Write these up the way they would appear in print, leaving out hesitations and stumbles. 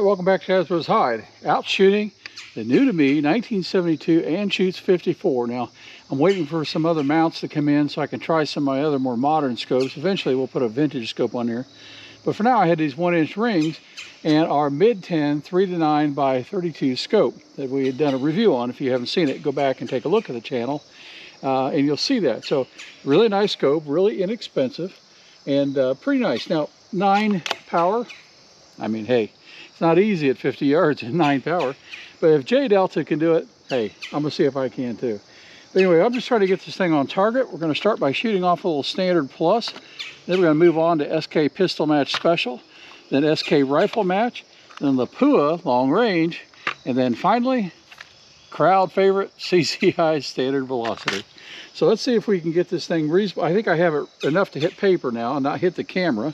welcome back to Hasbro's Hide. Out shooting the new to me 1972 Anschutz 54. Now, I'm waiting for some other mounts to come in so I can try some of my other more modern scopes. Eventually, we'll put a vintage scope on here. But for now, I had these 1-inch rings and our Midten 3x9x32 scope that we had done a review on. If you haven't seen it, go back and take a look at the channel and you'll see that. So, really nice scope, really inexpensive, and pretty nice. Now, 9 power. I mean, hey, it's not easy at 50 yards and 9 power, but if J Delta can do it, hey, I'm gonna see if I can too. But anyway, I'm just trying to get this thing on target. We're gonna start by shooting off a little standard plus, then we're gonna move on to SK pistol match special, then SK rifle match, then Lapua long range, and then finally, crowd favorite CCI standard velocity. So let's see if we can get this thing reasonable. I think I have it enough to hit paper now and not hit the camera.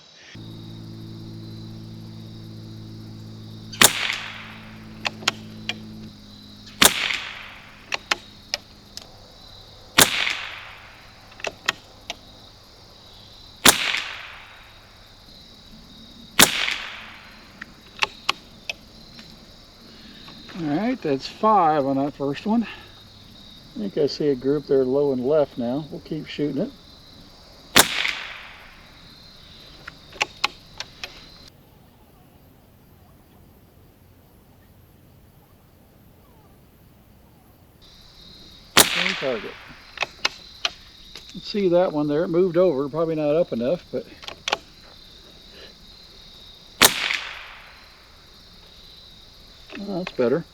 Alright, that's 5 on that first one. I think I see a group there low and left now. We'll keep shooting it. Same target. Let's see that one there. It moved over, probably not up enough, but oh, that's better.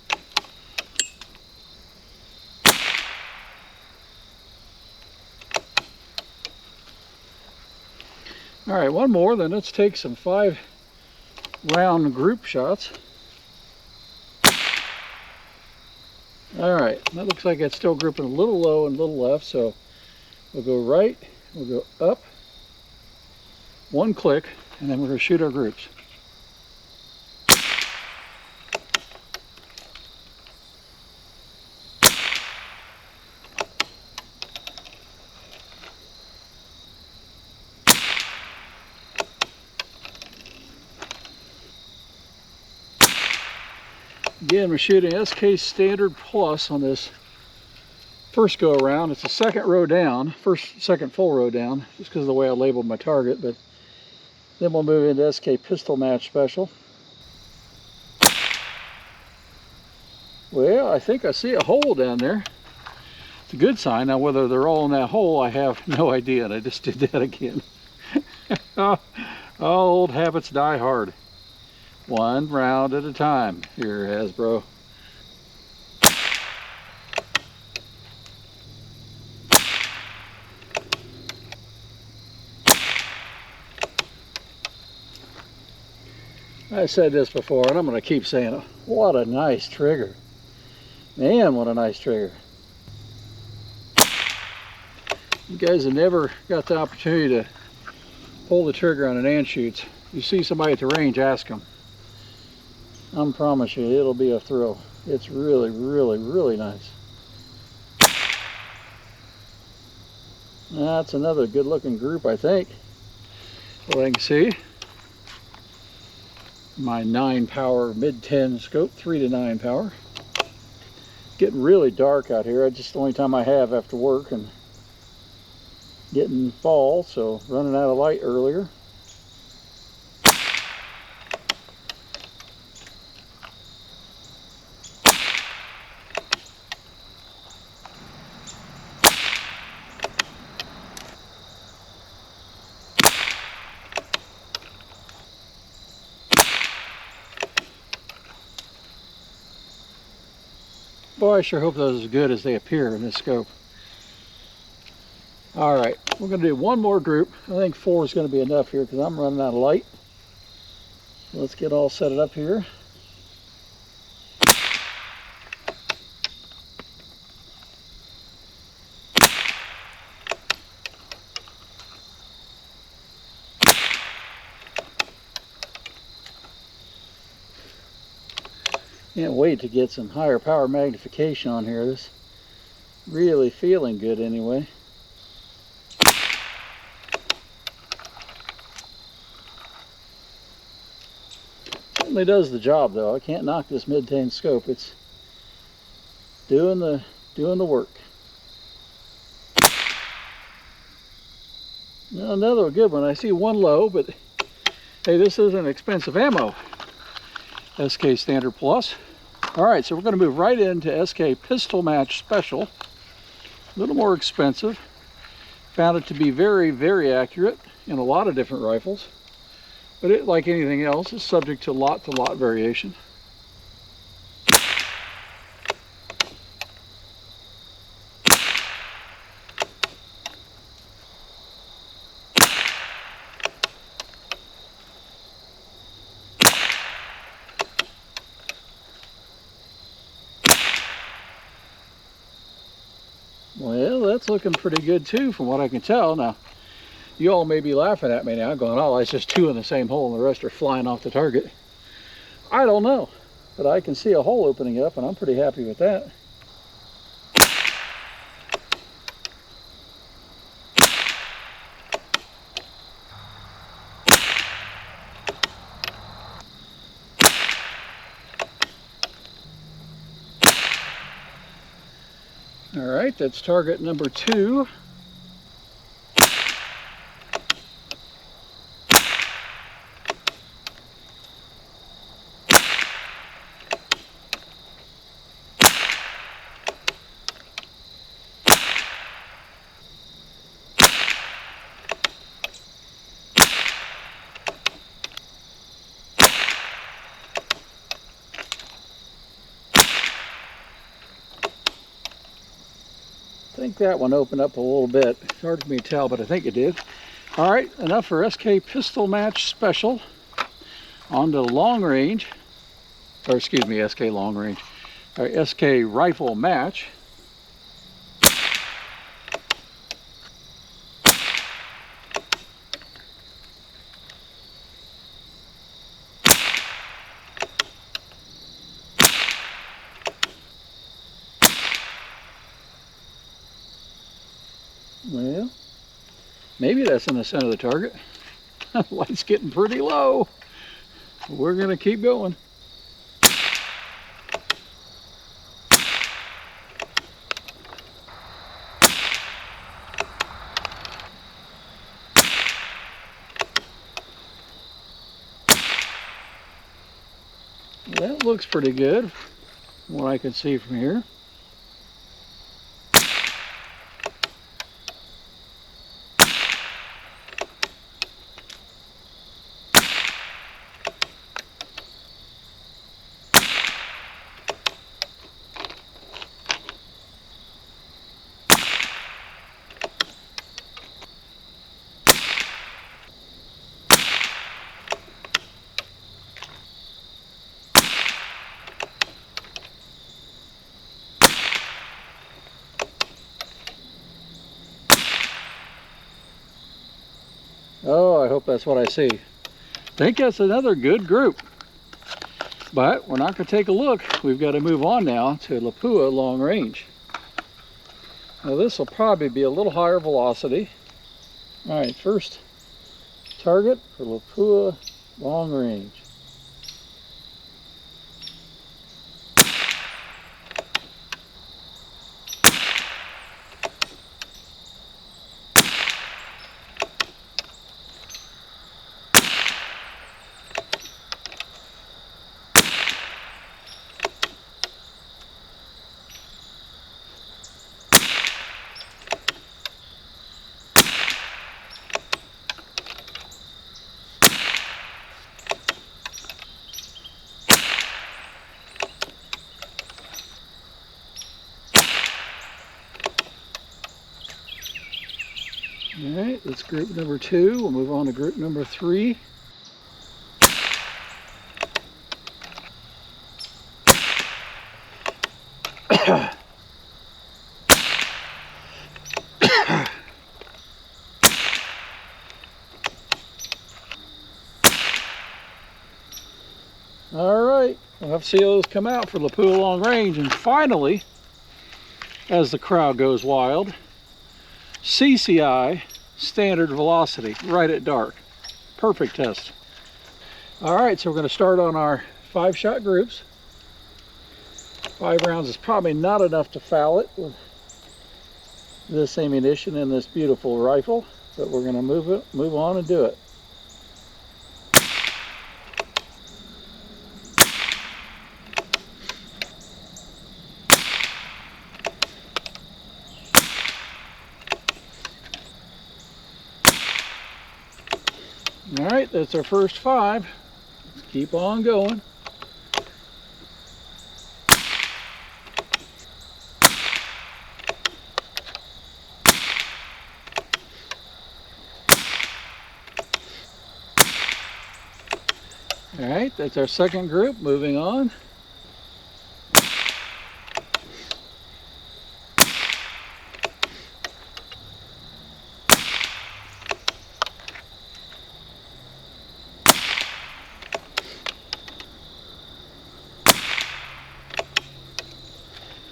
All right, one more, then let's take some 5-round group shots. All right, that looks like it's still grouping a little low and a little left, so we'll go right, we'll go up, one click, and then we're gonna shoot our groups. Again, we're shooting SK Standard Plus on this first go around. It's the second row down, second full row down, just because of the way I labeled my target. But then we'll move into SK Pistol Match Special. Well, I think I see a hole down there. It's a good sign. Now, whether they're all in that hole, I have no idea, and I just did that again. Old habits die hard. One round at a time here, Hasbro. I said this before, and I'm going to keep saying it. What a nice trigger. Man, what a nice trigger. You guys have never got the opportunity to pull the trigger on an Anschutz. You see somebody at the range, ask them. I promise you, it'll be a thrill. It's really, really, really nice. That's another good looking group, I think. Well, I can see my 9 power mid-10 scope, 3 to 9 power. Getting really dark out here. Just the only time I have after work, and getting fall, so running out of light earlier. Boy, I sure hope those are as good as they appear in this scope. All right, we're going to do one more group. I think 4 is going to be enough here because I'm running out of light. Let's get all set it up here. Can't wait to get some higher power magnification on here. This really feeling good anyway. Certainly does the job though. I can't knock this Midten scope. It's doing the work. Now another good one. I see one low, but hey, this isn't expensive ammo. SK Standard Plus. All right, so we're going to move right into SK Pistol Match Special. A little more expensive. Found it to be very, very accurate in a lot of different rifles. But it, like anything else, is subject to lot variation. Well, that's looking pretty good too, from what I can tell. Now, you all may be laughing at me now, going, oh, it's just two in the same hole and the rest are flying off the target. I don't know, but I can see a hole opening up and I'm pretty happy with that. All right, that's target number 2. I think that one opened up a little bit. It's hard for me to tell, but I think it did. All right, enough for SK Pistol Match Special. On to long range, or excuse me, SK long range. All right, SK Rifle Match. Well, maybe that's in the center of the target. Light's getting pretty low. We're gonna keep going. That looks pretty good, from what I can see from here. Oh, I hope that's what I see. I think that's another good group. But we're not going to take a look. We've got to move on now to Lapua long range. Now this will probably be a little higher velocity. All right, first target for Lapua long range. All right, that's group number 2. We'll move on to group number 3. All right, we'll have to see those come out for Lapua long range. And finally, as the crowd goes wild, CCI standard velocity right at dark. Perfect test. All right, so we're going to start on our 5-shot groups. 5 rounds is probably not enough to foul it with this ammunition in this beautiful rifle, but we're going to move on and do it. All right, that's our first 5. Let's keep on going. All right, that's our second group. Moving on.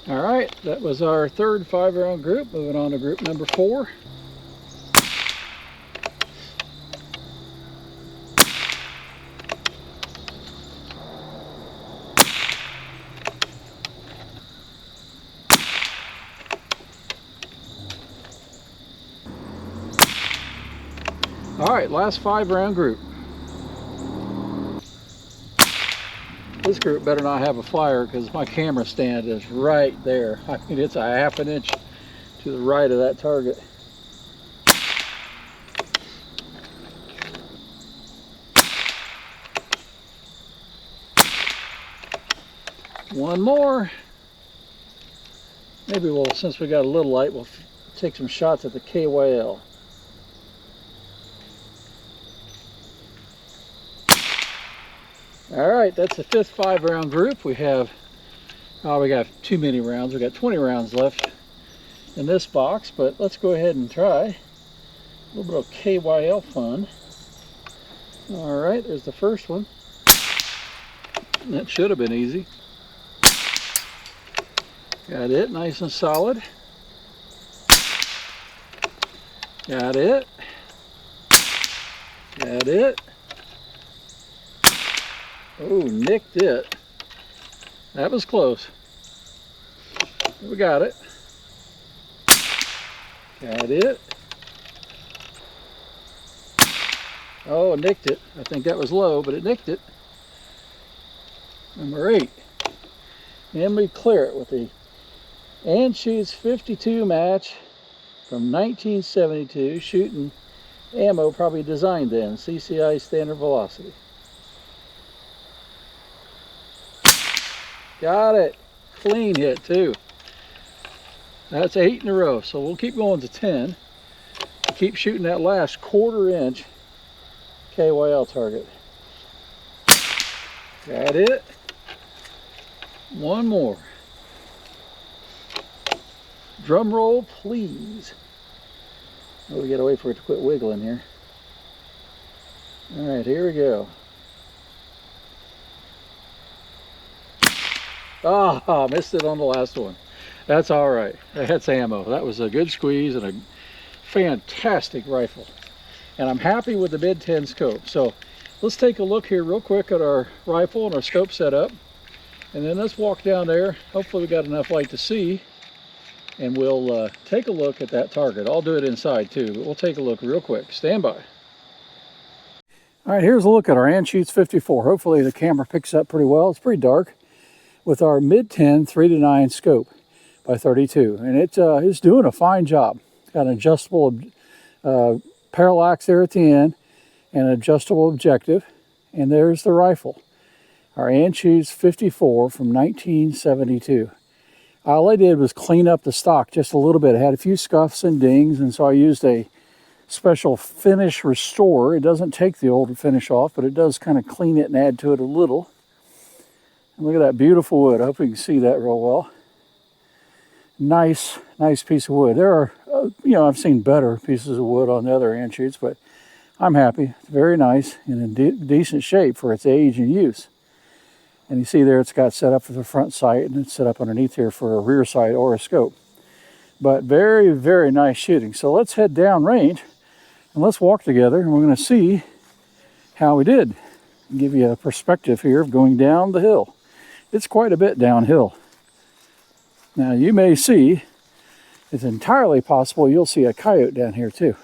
All right, that was our third 5-round group. Moving on to group number 4. All right, last 5-round group. This group better not have a flyer because my camera stand is right there. I mean, it's a ½ an inch to the right of that target. One more. Maybe we'll, since we got a little light, we'll take some shots at the KYL. All right, that's the 5th 5-round group. We have, we got too many rounds. We got 20 rounds left in this box, but let's go ahead and try a little bit of KYL fun. All right, there's the first one. That should have been easy. Got it, nice and solid. Got it. Got it. Oh, nicked it. That was close. We got it. Got it. Oh, nicked it. I think that was low, but it nicked it. Number 8. And we clear it with the Anschutz 52 match from 1972, shooting ammo probably designed then, CCI standard velocity. Got it. Clean hit too. That's 8 in a row, so we'll keep going to 10. Keep shooting that last 1/4 inch KYL target. Got it. One more. Drum roll, please. Oh, we gotta wait for it to quit wiggling here. All right, here we go. Ah, missed it on the last one. That's all right. That's ammo. That was a good squeeze and a fantastic rifle. And I'm happy with the Midten scope. So let's take a look here real quick at our rifle and our scope setup. And then let's walk down there. Hopefully we got enough light to see. And we'll take a look at that target. I'll do it inside too, but we'll take a look real quick. Stand by. All right, here's a look at our Anschutz 54. Hopefully the camera picks up pretty well. It's pretty dark. With our Midten 3x9 scope by 32, and it's doing a fine job. Got an adjustable parallax there at the end, and an adjustable objective, and there's the rifle, our Anschutz 54 from 1972. All I did was clean up the stock just a little bit. It had a few scuffs and dings, and so I used a special finish restorer. It doesn't take the old finish off, but it does kind of clean it and add to it a little. Look at that beautiful wood. I hope you can see that real well. Nice piece of wood. There are, I've seen better pieces of wood on the other Anschutz, but I'm happy. It's very nice and in decent shape for its age and use. And you see there it's got set up for the front sight, and it's set up underneath here for a rear sight or a scope. But very, very nice shooting. So let's head down range and let's walk together, and we're going to see how we did. Give you a perspective here of going down the hill. It's quite a bit downhill. Now you may see, it's entirely possible you'll see a coyote down here too.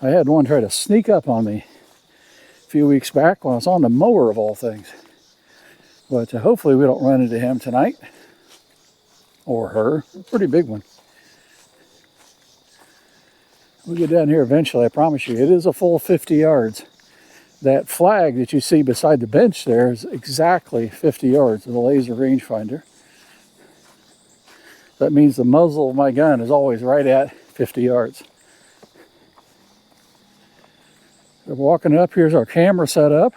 I had one try to sneak up on me a few weeks back when I was on the mower of all things. But hopefully we don't run into him tonight. Or her. A pretty big one. We'll get down here eventually, I promise you. It is a full 50 yards. That flag that you see beside the bench there is exactly 50 yards of the laser rangefinder. That means the muzzle of my gun is always right at 50 yards. We're walking up. Here's our camera set up.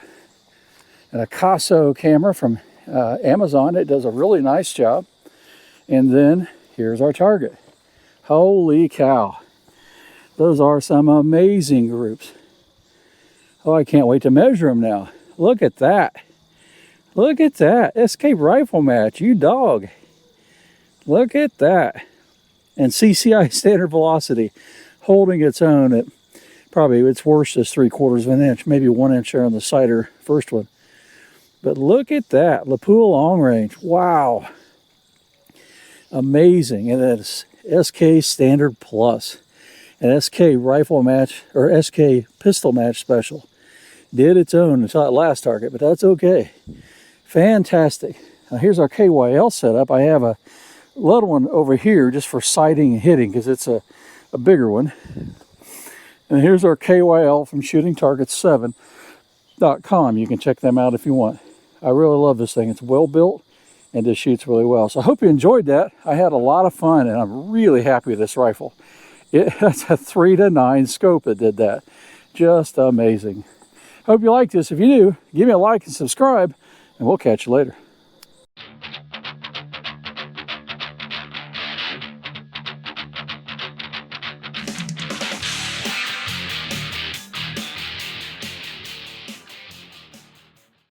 And a Caso camera from Amazon. It does a really nice job. And then here's our target. Holy cow. Those are some amazing groups. Oh, I can't wait to measure them now. Look at that. Look at that. SK rifle match, you dog. Look at that. And CCI standard velocity holding its own at probably its worst is 3/4 of an inch, maybe 1 inch there on the cider first one. But look at that. Lapua long range. Wow. Amazing. And it's SK standard plus. An SK rifle match or SK pistol match special. Did its own until that last target, but that's okay. Fantastic. Now here's our KYL setup. I have a little one over here just for sighting and hitting because it's a bigger one. And here's our KYL from shootingtargets7.com. You can check them out if you want. I really love this thing. It's well built and just shoots really well. So I hope you enjoyed that. I had a lot of fun and I'm really happy with this rifle. That's a 3x9 scope that did that. Just amazing. Hope you like this. If you do, give me a like and subscribe, and we'll catch you later.